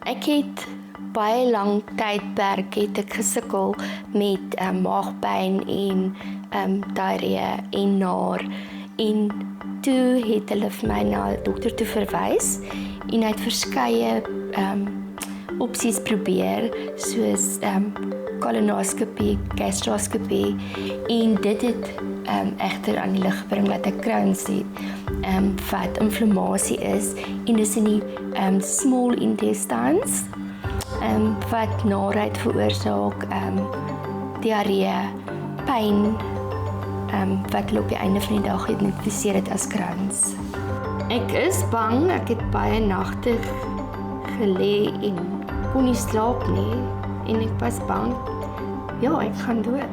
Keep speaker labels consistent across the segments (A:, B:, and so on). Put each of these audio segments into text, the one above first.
A: Ek het baie lang tydperk het ek gesukkel met maagpyn en diarrhoea en naar. En toe het hulle vir my na 'n dokter toe verwys en hy het verskeie opsies probeer, soos kolonoskopie, gastroskopie, en dit het egter aan die lig gebring dat ek Crohn's het, wat inflammasie is, en dis in die small intestines, wat naarheid veroorsaak, diarrhoea, pyn, wat hulle op die einde van die dag geïdentifiseer het as Crohn's. Ek is bang, ek het baie nagte gelê en kon nie slaap nie, en ek was bang, ja, ek gaan dood.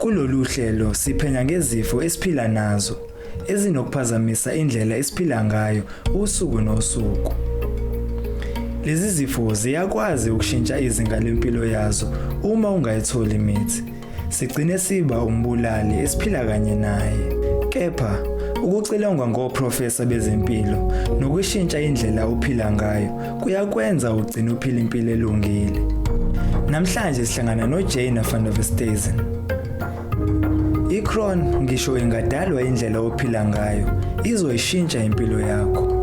B: Kulolu hlelo siphenya ngezifo esiphila nazo ezinokuphazamisa indlela esiphila ngayo usuku nosuku. Lezi zifo ziyakwazi ukushintsha izinga lempilo yazo uma ungayitholi imithi. Sigcine siba umbulali esiphila kanye naye. Kepha ukucilongwa ngoprofesa bezempilo nokushintsha indlela uphila ngayo kuyakwenza ugcine uphila impilo elungile. Namhlanje sihlangana noJana van Westhuizen. I-Crohn ngisho ingadalwa indlela ophila ngayo, izoyishintsha impilo yakho.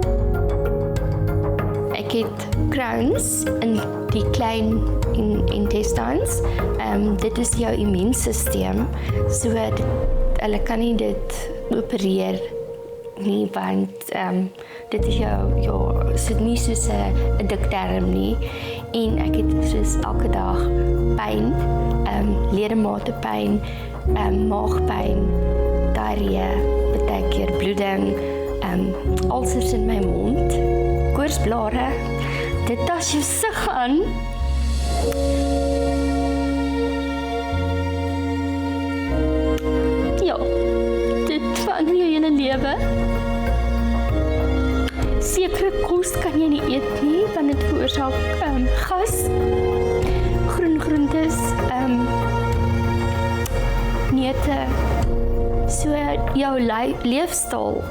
A: Ek het Crohn's in die klein intestines. Dit is jou immuunstelsel, so hulle kan nie dit opereer nie, want dit is jou sit nie soos 'n dikterm nie, en ek het soos elke dag pyn, ledemate-pyn, maagpyn, diarrhoea, baie keer bloeding, ulcers in my mond, koorsblare. Dit tas jou sig aan. Ja, dit verander jou hele lewe. Sekere kos kan jy nie eet nie, want dit veroorsaak gas, groen groentes, neute. So jou leefstyl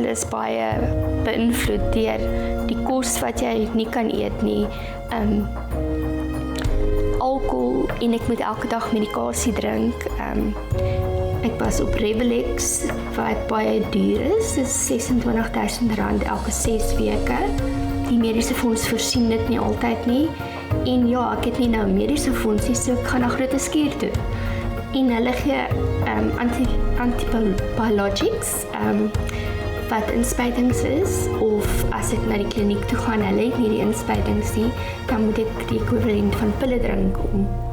A: is baie beïnvloed deur die kos wat jy nie kan eet nie, alkohol, en ek moet elke dag medikasie drink. Ek was op Revelix, wat baie duur is. Dit is R26,000 elke 6 weke. Die mediese fonds voorsien dit nie altyd nie. En ja, ek het nie nou mediese fonds nie, so ek gaan na Grote Skuur toe. En hulle gee antibiologics, wat inspuitings is, of as ek na die kliniek toe gaan, hulle het nie die inspuitings nie, dan moet ek die ekwivalent van pille drink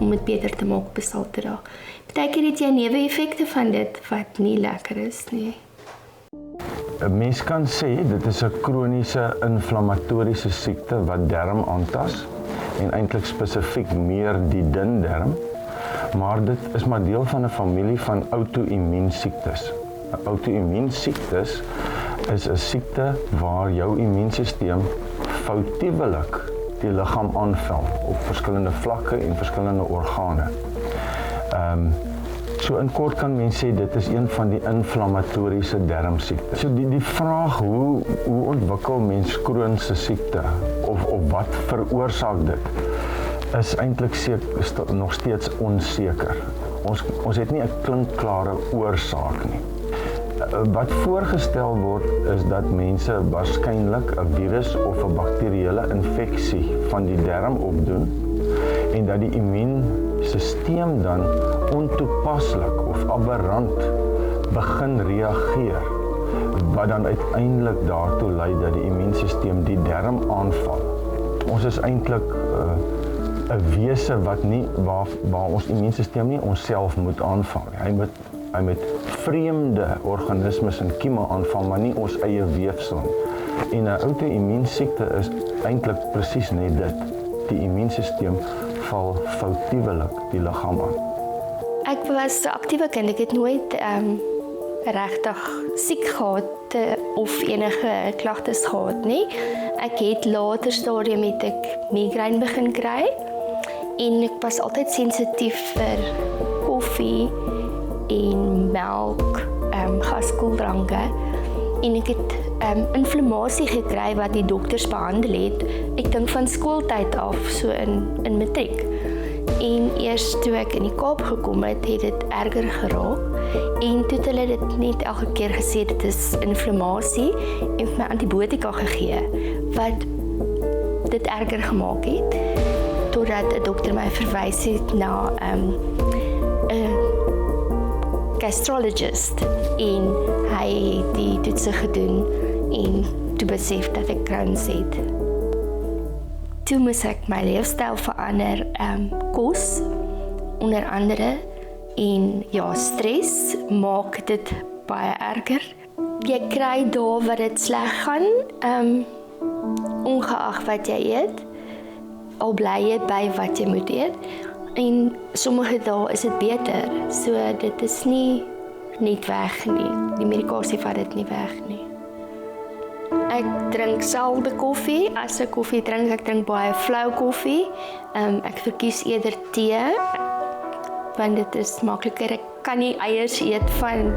A: om het beter te maak op 'n salterdag. Partykeer het jy neeweffekte van dit wat nie lekker is nie.
C: 'n Mens kan sê dit is 'n kroniese inflammatoriese siekte wat darm aantas, en eintlik spesifiek meer die dun darm, maar dit is maar deel van 'n familie van outo-immuunsiektes. Outo-immuunsiektes is 'n siekte waar jou immuunstelsel foutiewelik die liggaam aanval op verskillende vlakke en verskillende organe. So in kort kan mens sê dit is een van die inflammatoriese darmsiektes. So die vraag hoe ontwikkel mens Crohn se siekte of wat veroorsaak dit, is eintlik nog steeds onseker. Ons het nie 'n klinkklare oorsaak nie. Wat voorgestel word is dat mense waarskynlik 'n virus of 'n bakterieële infeksie van die darm opdoen, en dat die immuunstelsel dan ontoepaslik of aberrant begin reageer, wat dan uiteindelik daartoe lei dat die immuunstelsel die darm aanval. Ons is eintlik 'n wese wat nie waar ons immuunstelsel nie onsself moet aanval. Hy moet vreemde organismes en kieme aanval, maar nie ons eie weefsel nie. En 'n outo-immuunsiekte is eintlik presies net dit. Die immuunstelsel val foutiewelik die liggaam aan.
A: Ek was 'n aktiewe kind. Ek het nooit regtig siek gehad of enige klagtes gehad nie. Ek het later stadium het ek migraine begin kry en ek was altyd sensitief vir koffie en melk, gaskoeldranke en ek het inflammasie gekry wat die dokters behandel het. Ek dink van skooltyd af, so in matriek. En eers toe ek in die Kaap gekom het, het dit erger geraak. En toe het hulle dit net elke keer gesê dit is inflammasie en vir my antibiotika gegee wat dit erger gemaak het totdat 'n dokter my verwys het na 'n gastrologist en hy het die toetse gedoen en toe besef dat ek Crohn het. Toe moes ek my leefstyl verander, kos onder andere en ja, stres maak dit baie erger. Jy kry dae wat dit sleg gaan, ongeag wat jy eet, al bly jy by wat jy moet eet en sommige dae is dit beter, so dit is nie net weg nie, die medikasie vat dit nie weg nie. Ek drink selde koffie, as ek koffie drink, ek drink baie flou koffie, ek verkies eerder tee, want dit is makliker. Ek kan nie eiers eet van,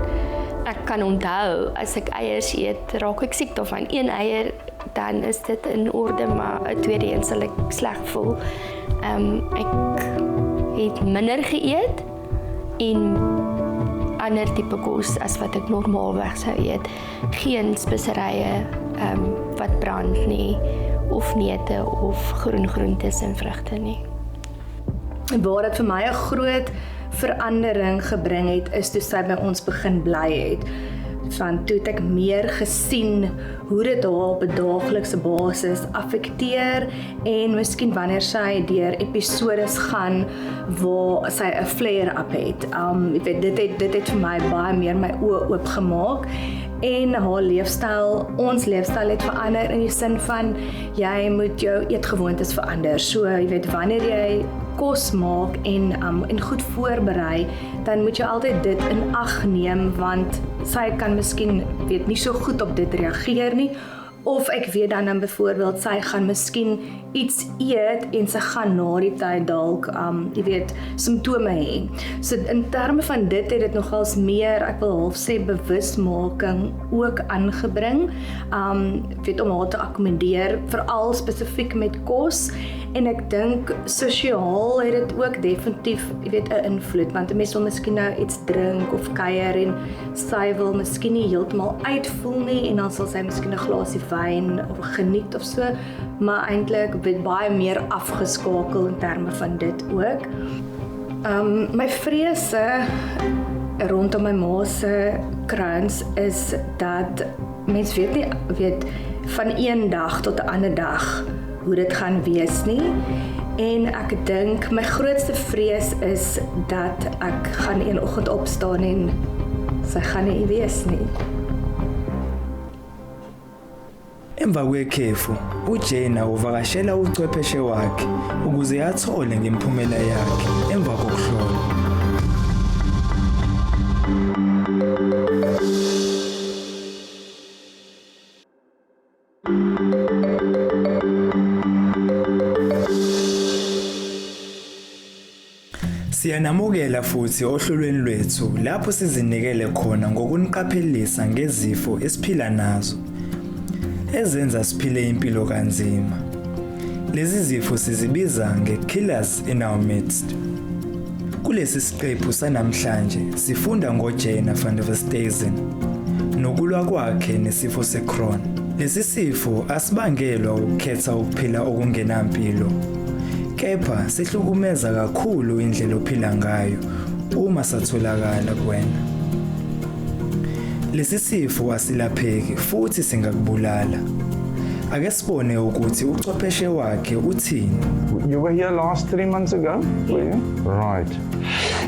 A: ek kan onthou, as ek eiers eet, raak ek siek daarvan. Een eier, dan is dit in orde, maar 'n tweede een sal ek sleg voel. Ek het minder geëet en ander tipe kos as wat ek normaalweg sou eet. Geen speserye wat brand nie, of neute of groentes en vrugte nie.
D: En waar dit vir my 'n groot verandering gebring het, is toe sy by ons begin bly het. Van toe het ek meer gesien hoe dit haar op 'n daaglikse basis affekteer en miskien wanneer sy deur episodes gaan waar sy 'n flare-up het. Ek weet dit het vir my baie meer my oë oopgemaak en haar leefstyl, ons leefstyl het verander in die sin van jy moet jou eetgewoontes verander. So jy weet wanneer jy kos maak en goed voorberei, dan moet jy altyd dit in ag neem want sy kan miskien weet nie so goed op dit reageer nie, of ek weet dan byvoorbeeld sy gaan miskien iets eet en sy gaan na die tyd dalk jy weet simptome hê. So in terme van dit het dit nogals meer, ek wil half sê bewusmaking ook aangebring, weet om haar te akkommodeer, veral spesifiek met kos. En ek dink sosiaal het dit ook definitief, jy weet, 'n invloed, want 'n mens wil miskien nou iets drink of kuier en sy wil miskien nie heeltemal uitvoel nie en dan sal sy miskien 'n glasie wyn of geniet of so, maar eintlik word baie meer afgeskakel in terme van dit ook. My vrese rondom my ma se Crohn is dat mens weet van een dag tot 'n ander dag hoe dit gaan wees nie. En ek dink my grootste vrees is dat ek gaan een oggend opstaan en sy gaan nie wees nie.
B: Emva kwekhefu, uJana uvakashela uchwepheshe wakhe ukuze athole ngemiphumela yakhe emva kokuhlolwa. Siyanamukela futhi ohlelweni lwethu lapho sizinikele khona ngokuniqaphelisa ngezifo esiphila nazo ezenza siphile impilo kanzima. Lezi zifo sizibiza nge-killers in our midst. Kulesi siqephu sanamhlanje sifunda ngoJana van Westhuizen nokulwa kwakhe nesifo se-Crohn. Lesi sifo asibangelwa ukukhetha ukuphila okungenampilo, kepha sihlukumeza kakhulu indlela ophila ngayo uma satholakala kuwena. Lesi sifo asilapheki futhi singakubulala. Ake sibone ukuthi uchwepheshe wakhe uthini.
C: You were here last 3 months ago, were you? Right.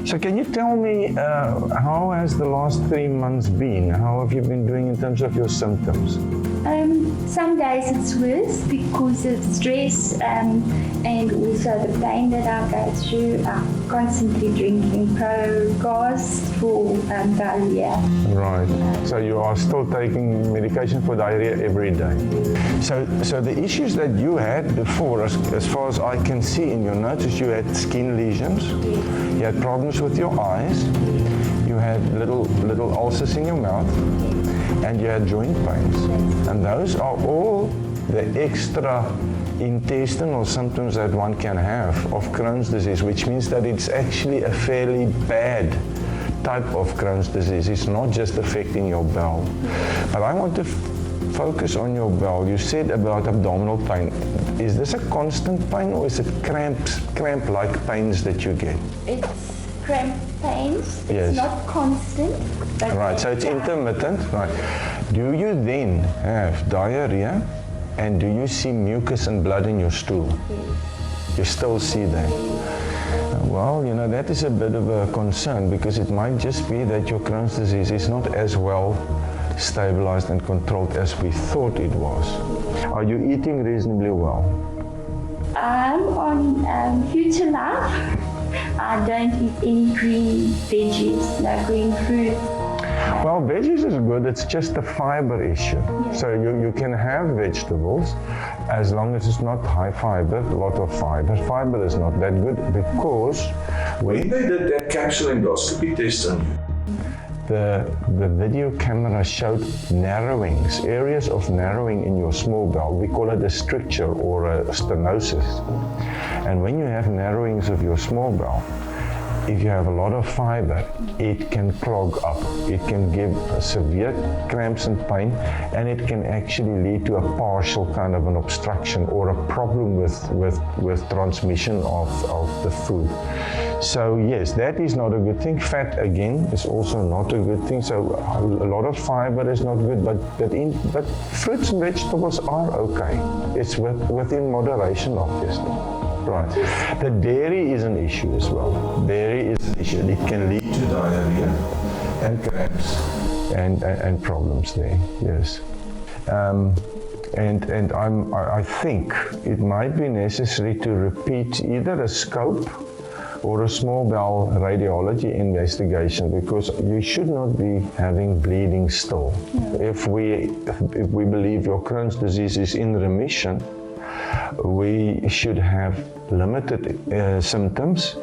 C: So can you tell me how has the last 3 months been? How have you been doing in terms of your symptoms?
A: Some days it's worse because of stress and also the pain that I go through. I'm constantly drinking Crohn for diarrhea.
C: Right. So you are still taking medication for diarrhea every day. So the issues that you had before, as far as I can see in your notes, is you had skin lesions, you had problems with your eyes, you had little ulcers in your mouth, and you had joint pains. And those are all the extra intestinal symptoms that one can have of Crohn's disease, which means that it's actually a fairly bad type of Crohn's disease. It's not just affecting your bowel. But I want to focus on your bowel. You said about abdominal pain. Is this a constant pain or is it cramp-like pains that you get?
A: It's cramp pains.
C: Yes.
A: It's not constant. But
C: Right, so it's intermittent. Right. Do you then have diarrhea and do you see mucus and blood in your stool?
A: Yes.
C: You still see that? Well, you know, that is a bit of a concern because it might just be that your Crohn's disease is not as well stabilized and controlled as we thought it was. Are you eating reasonably well?
A: I'm on Future Life. I don't eat any green veggies, no green fruit.
C: Well, veggies is good. It's just a fiber issue.
A: Yeah.
C: So you can have vegetables as long as it's not high fiber, a lot of fiber. Fiber is not that good because
E: When they did that capsule endoscopy test on you,
C: the video camera showed narrowings, areas of narrowing in your small bowel. We call it a stricture or a stenosis. And when you have narrowings of your small bowel, if you have a lot of fiber, it can clog up. It can give severe cramps and pain, and it can actually lead to a partial kind of an obstruction or a problem with transmission of the food. So yes, that is not a good thing. Fat, again, is also not a good thing. So a lot of fiber is not good, but fruits and vegetables are okay. It's within moderation, obviously. Right. The dairy is an issue as well. Dairy is an issue. It can lead to diarrhea and cramps and problems there. Yes. And I think it might be necessary to repeat either a scope or a small bowel radiology investigation because you should not be having bleeding still. Yeah. If we believe your Crohn's disease is in remission, we should have limited symptoms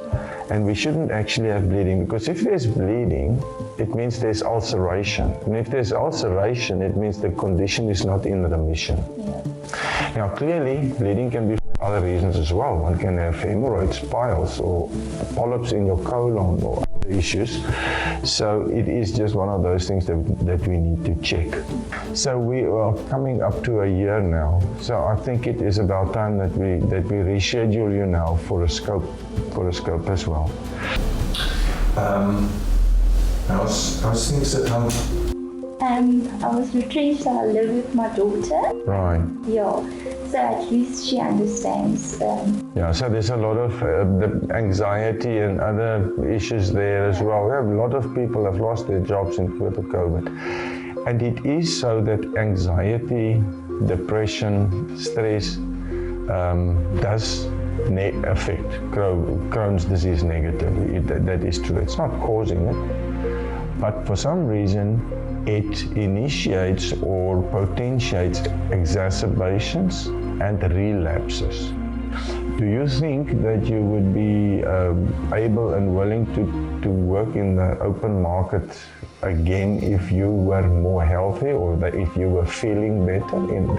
C: and we shouldn't actually have bleeding because if there's bleeding, it means there's ulceration. And if there's ulceration, it means the condition is not in remission. Yeah. Now, clearly, bleeding can be for other reasons as well. One can have hemorrhoids, piles, or polyps in your colon or other issues. So it is just one of those things that we need to check. So we are coming up to a year now. So I think it is about time that we reschedule you now for a scope as well.
E: how's things at home?
A: I was retrenched, I live with my daughter.
C: Right.
A: Yeah, so at least she understands.
C: Yeah, so there's a lot of the anxiety and other issues there as well. A lot of people have lost their jobs with the COVID. And it is so that anxiety, depression, stress does affect Crohn's disease negatively. That is true. It's not causing it, but for some reason, it initiates or potentiates exacerbations and relapses. Do you think that you would be able and willing to work in the open market again if you were more healthy or that if you were feeling better?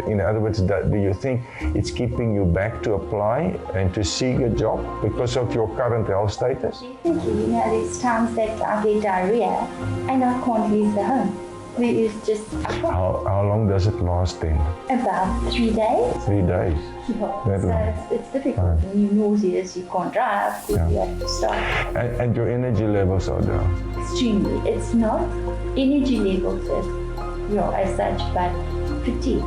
C: In other words, do you think it's keeping you back to apply and to seek a job because of your current health status?
A: Definitely, there's times that I get diarrhea and I can't leave the home. It's just
C: How long does it last then?
A: about 3 days.
C: 3 days?
A: Yeah, so it's difficult.
C: Right.
A: When you're nauseous, you can't drive, because you have to stop.
C: And your energy levels are down?
A: Extremely. It's not energy levels as such, but fatigue.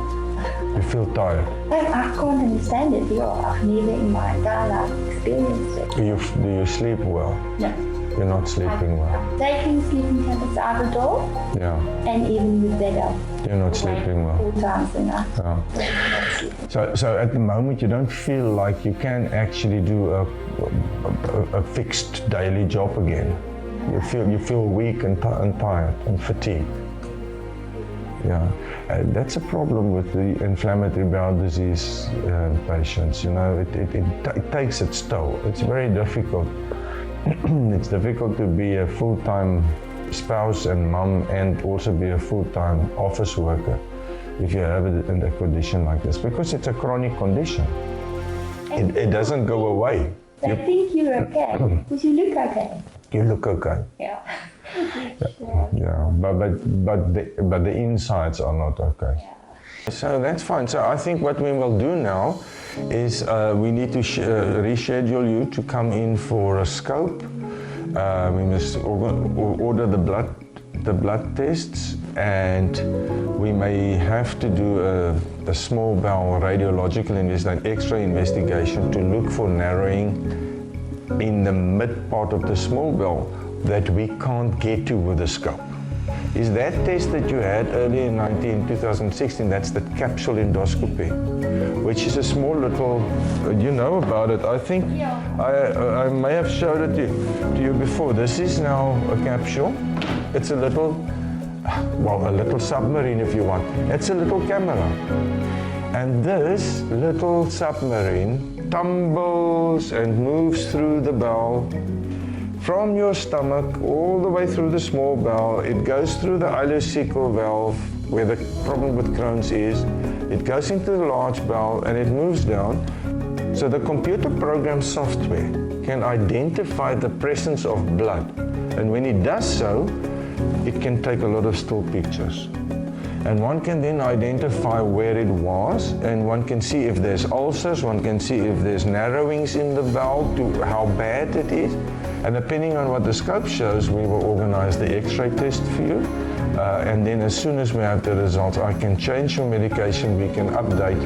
C: You feel tired?
A: I can't understand it. I've never in my entire life experienced it.
C: Do you sleep well?
A: No.
C: You're not sleeping well.
A: Taking sleeping tablets out the door,
C: Yeah,
A: and even with that up.
C: you're not sleeping well.
A: 4 times a night.
C: Yeah. So at the moment you don't feel like you can actually do a fixed daily job again. You feel weak and tired and fatigued. Yeah, that's a problem with the inflammatory bowel disease patients. You know, it takes its toll. It's very difficult. It's difficult to be a full-time spouse and mom and also be a full-time office worker if you have a condition like this, because it's a chronic condition. It doesn't go away.
A: I think you're okay, because you look okay.
C: You look okay.
A: Yeah.
C: Yeah, but the insides are not okay. Yeah. So that's fine. So I think what we will do now is we need to reschedule you to come in for a scope. We must order the blood tests, and we may have to do a small bowel radiological X-ray investigation to look for narrowing in the mid part of the small bowel that we can't get to with a scope. Is that test that you had earlier in 2016, that's the capsule endoscopy, which is a small little, you know about it. I think I may have showed it to you before. This is now a capsule. It's a little submarine if you want. It's a little camera. And this little submarine tumbles and moves through the bowel from your stomach all the way through the small bowel. It goes through the ileocecal valve where the problem with Crohn's is. It goes into the large bowel and it moves down. So the computer program software can identify the presence of blood. And when it does so, it can take a lot of still pictures. And one can then identify where it was, and one can see if there's ulcers, one can see if there's narrowings in the bowel to how bad it is. And depending on what the scope shows, we will organize the X-ray test for you. And then as soon as we have the results, I can change your medication, we can update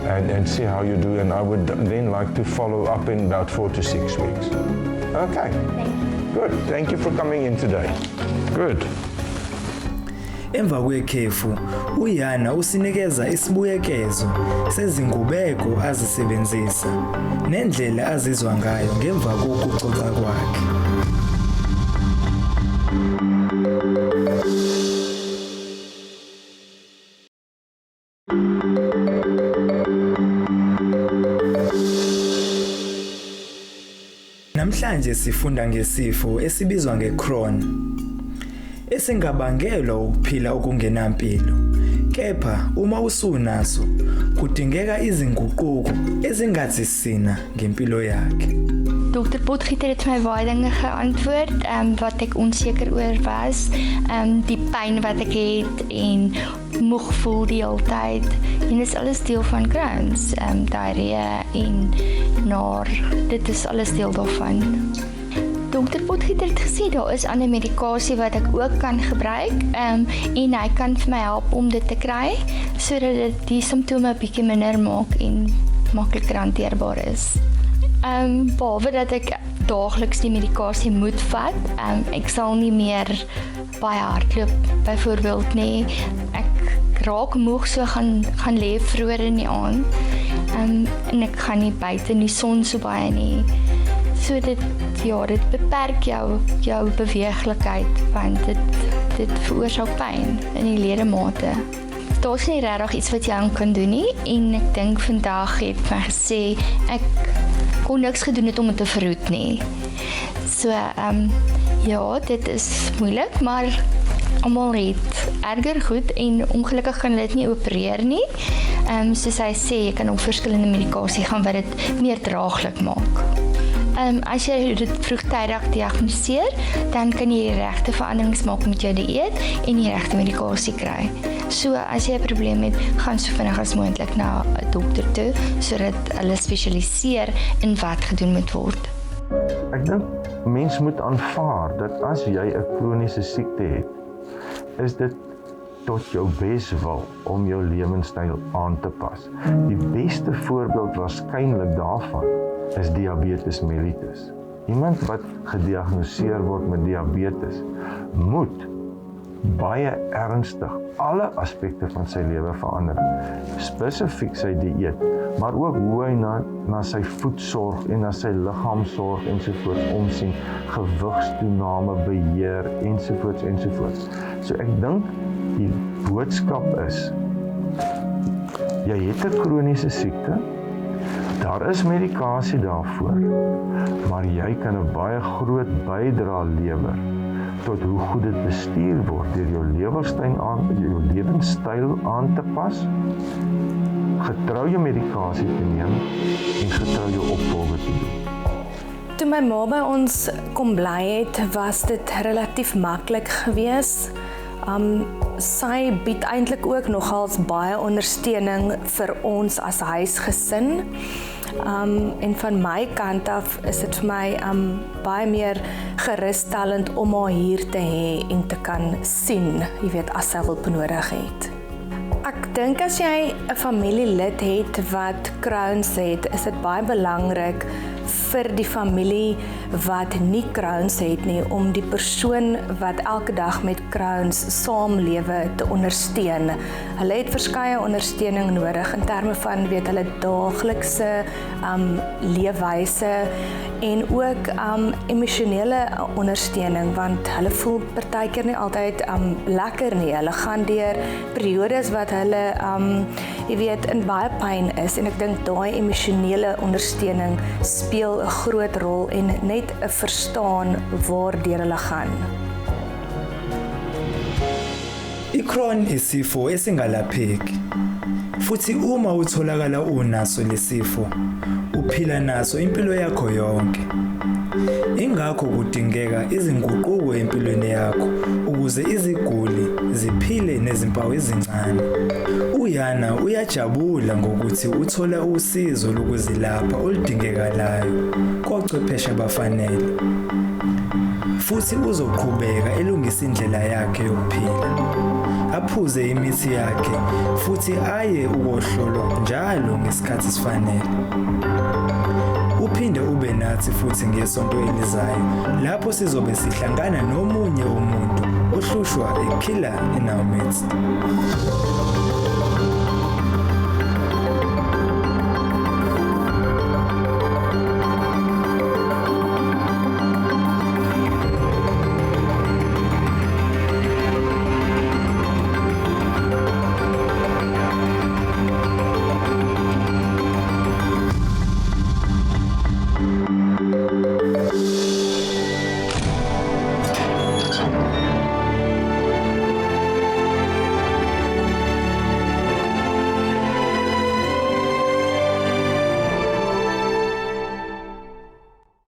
C: and see how you do. And I would then like to follow up in about 4 to 6 weeks. Okay. Good. Thank you for coming in today. Good.
B: Emva kwekhefu, uJana usinikeza isibuyekezo sezingubeko azisebenzisa nendlela azizwa ngayo ngemva kokuxoxa kwakhe. Namhlanje sifunda ngesifo esibizwa ngeCrohn, esingabangelwa ukuphila okungenampilo. Kepha uma usunaso, kudingeka izinguquko ezingazisina ngempilo yakhe.
A: Dr. Potgieter het my baie dinge geantwoord wat ek onseker oor was, die pyn wat ek het en moeg voel die hele tyd. En dit is alles deel van Crohn's, diarrhoea en naar, dit is alles deel daarvan. Dr. Potgieter het gesê daar is ander medikasie wat ek ook kan gebruik en hy kan vir my help om dit te kry sodat dit die simptome bietjie minder maak en makliker hanteerbaar is. Behalwe dat ek daagliks die medikasie moet vat, ek sal nie meer baie hardloop byvoorbeeld nie. Ek raak moeg, so gaan lê vroeër in die aand en ek gaan nie buite in die son so baie nie. So dit beperk jou beweeglikheid, want dit veroorsaak pyn in die ledemate. Daar's nie regtig iets wat jy kan doen nie, en ek dink vandag het my gesê ek kon niks gedoen het om dit te verhoed nie. So dit is moeilik, maar almal het erger goed en ongelukkig kan dit nie opereer nie. Soos hy sê, jy kan op verskillende medikasie gaan wat dit meer draaglik maak. As jy dit vroegtydig diagnoseer, dan kan jy die regte veranderings maak met jou dieet en die regte medikasie kry. So as jy 'n probleem het, gaan so vinnig as moontlik na 'n dokter toe, sodat hulle spesialiseer in wat gedoen moet word.
C: Ek dink mens moet aanvaar dat as jy 'n kroniese siekte het, is dit tot jou beswil om jou lewenstyl aan te pas. Die beste voorbeeld waarskynlik daarvan is diabetes mellitus. Iemand wat gediagnoseer word met diabetes, moet baie ernstig alle aspekte van sy lewe verander. Spesifiek sy dieet, maar ook hoe hy na sy voedsorg en na sy liggaamsorg ensovoorts omsien, gewigstoename beheer ensovoorts. So ek dink die boodskap is, jy het 'n kroniese siekte, daar is medikasie daarvoor, maar jy kan 'n baie groot bydrae lewer tot hoe goed dit bestuur word deur jou lewenstyl aan te pas, getrou jou medikasie te neem en getrou jou opvolge te doen.
D: Toe my ma by ons kom bly het, was dit relatief maklik geweest. Sy bied eintlik ook nogals baie ondersteuning vir ons as huisgesin. En van my kant af is dit vir my baie meer gerusstellend om haar hier te hê en te kan sien, jy weet, as sy hulp nodig het. Ek dink as jy 'n familielid het wat Crohn's het, is dit baie belangrik vir die familie wat nie Crohn's het nie, om die persoon wat elke dag met Crohn's saamlewe te ondersteun. Hulle het verskeie ondersteuning nodig in terme van, weet, hulle daaglikse leefwyse en ook emosionele ondersteuning, want hulle voel partykeer nie altyd lekker nie. Hulle gaan deur periodes wat hulle jy weet, in baie pyn is, en ek dink daai emosionele ondersteuning speel 'n groot rol en net 'n verstaan waardeur hulle gaan.
B: I-Crohn isifo esingalapheki, futhi uma utholakala unaso lesifo, uphila naso impilo yakho yonke. Ingakho kudingeka izinguquko empilweni yakho ukuze iziguli ziphile nezimpawu ezincane. UJana uyajabula ngokuthi uthola usizo lokuzilapha oludingekalayo kochwepheshe abafanele. Futhi uzoqhubeka elungisa indlela yakhe yokuphila. Aphuze imithi yakhe futhi aye ukuhlolwa njalo ngesikhathi esifanele. Uphinde ube nathi futhi ngesonto elizayo lapho sizobe sihlangana nomunye umuntu ohlushwa ephila in our midst.